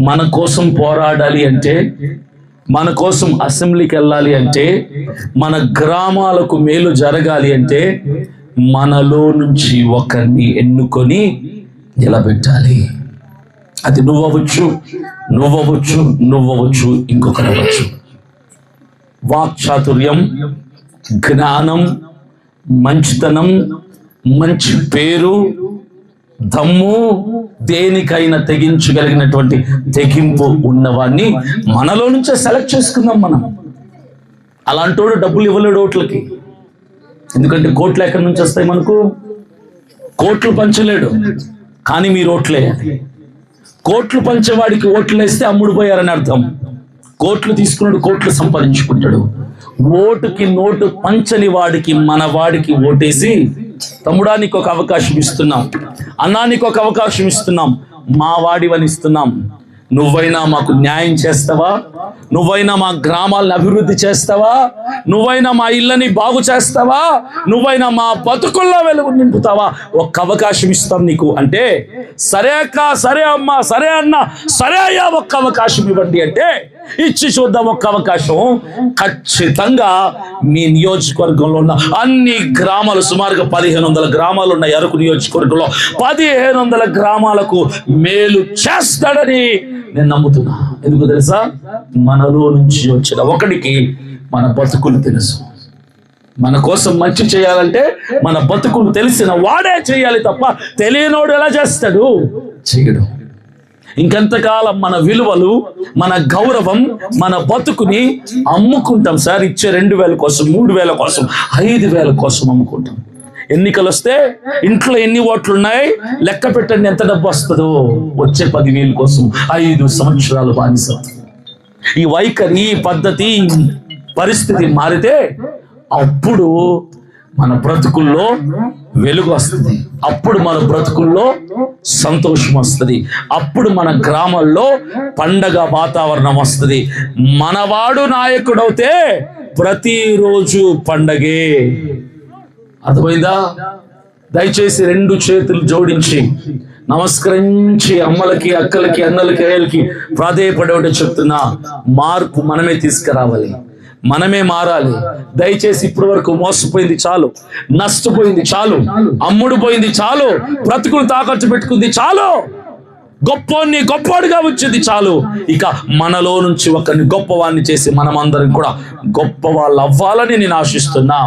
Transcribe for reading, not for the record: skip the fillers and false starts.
మన కోసం పోరాడాలి అంటే, మన కోసం అసెంబ్లీకి వెళ్ళాలి అంటే, మన గ్రామాలకు మేలు జరగాలి అంటే మనలో నుంచి ఒకరిని ఎన్నుకొని నిలబెట్టాలి. అది నువ్వవచ్చు, ఇంకొకరు అవ్వచ్చు. వాక్చాతుర్యం, జ్ఞానం, మంచితనం, మంచి పేరు, దమ్ము, దేనికైనా తెగించగలిగినటువంటి తెగింపు ఉన్నవాడిని మనలో నుంచే సెలెక్ట్ చేసుకుందాం. మనం అలాంటోడు డబ్బులు ఇవ్వలేడు ఓట్లకి. ఎందుకంటే కోట్లు ఎక్కడి నుంచి వస్తాయి మనకు? కోట్లు పంచలేడు, కానీ మీరు ఓట్లేయాలి. కోట్లు పంచేవాడికి ఓట్లు వేస్తే అమ్ముడు పోయారని అర్థం. కోట్లు తీసుకున్నాడు, కోట్లు సంపాదించుకుంటాడు. ఓటుకి నోటు పంచని వాడికి, మన వాడికి ఓటేసి, తమ్ముడా నీకు ఒక అవకాశం ఇస్తున్నాం, అన్నా నీకు ఒక అవకాశం ఇస్తున్నాం, మా వాడివని ఇస్తున్నాం, నువ్వైనా మాకు న్యాయం చేస్తావా? నువ్వైనా మా గ్రామాలను అభివృద్ధి చేస్తావా? నువ్వైనా మా ఇళ్ళని బాగు చేస్తావా? నువ్వైనా మా బతుకుల్లో వెలుగు నింపుతావా? ఒక్క అవకాశం ఇస్తాం నీకు అంటే, సరే అక్క, సరే అమ్మ, సరే అన్న, సరే అయ్యా, ఒక్క అవకాశం ఇవ్వండి అంటే ఇచ్చి చూద్దాం. ఒక్క అవకాశం ఖచ్చితంగా మీ నియోజకవర్గంలో ఉన్న అన్ని గ్రామాలు, సుమారుగా 1500 గ్రామాలు ఉన్నాయి అరకు నియోజకవర్గంలో, 1500 గ్రామాలకు మేలు చేస్తాడని నేను నమ్ముతున్నా. ఎందుకు తెలుసా? మనలో నుంచి వచ్చిన ఒకడికి మన బతుకులు తెలుసు. మన కోసం మంచి చేయాలంటే మన బతుకులు తెలిసిన వాడే చేయాలి తప్ప తెలియనోడు ఎలా చేస్తాడు? చేయడు. ఇంకెంతకాలం మన విలువలు, మన గౌరవం, మన బతుకుని అమ్ముకుంటాం సార్? ఇచ్చే 2000 కోసం, 3000 కోసం, 5000 కోసం అమ్ముకుంటాం. ఎన్నికలు వస్తే ఇంట్లో ఎన్ని ఓట్లు ఉన్నాయి లెక్క పెట్టండి, ఎంత డబ్బు వస్తుందో. వచ్చే 10,000 కోసం 5 సంవత్సరాలు బానిస. ఈ వైఖరి, ఈ పద్ధతి, పరిస్థితి మారితే అప్పుడు మన బ్రతుకుల్లో వెలుగు వస్తుంది, అప్పుడు మన బ్రతుకుల్లో సంతోషం వస్తుంది, అప్పుడు మన గ్రామాల్లో పండగ వాతావరణం వస్తుంది. మనవాడు నాయకుడవుతే ప్రతిరోజు పండగే. అర్థమైందా? దయచేసి 2 చేతులు జోడించి నమస్కరించి అమ్మలకి, అక్కలకి, అన్నలకి, అయ్యలకి ప్రాధేయపడేవాడు చెప్తున్నా, మార్పు మనమే తీసుకురావాలి, మనమే మారాలి. దయచేసి ఇప్పటి వరకు మోసపోయింది చాలు, నష్టపోయింది చాలు, అమ్ముడు పోయింది చాలు, బ్రతుకులు తాకట్టు పెట్టుకుంది చాలు, గొప్పవాడిని గొప్పవాడిగా వచ్చింది చాలు. ఇక మనలో నుంచి ఒకరిని గొప్పవాడిని చేసి మనమందరం కూడా గొప్ప వాళ్ళు అవ్వాలని నేను ఆశిస్తున్నా.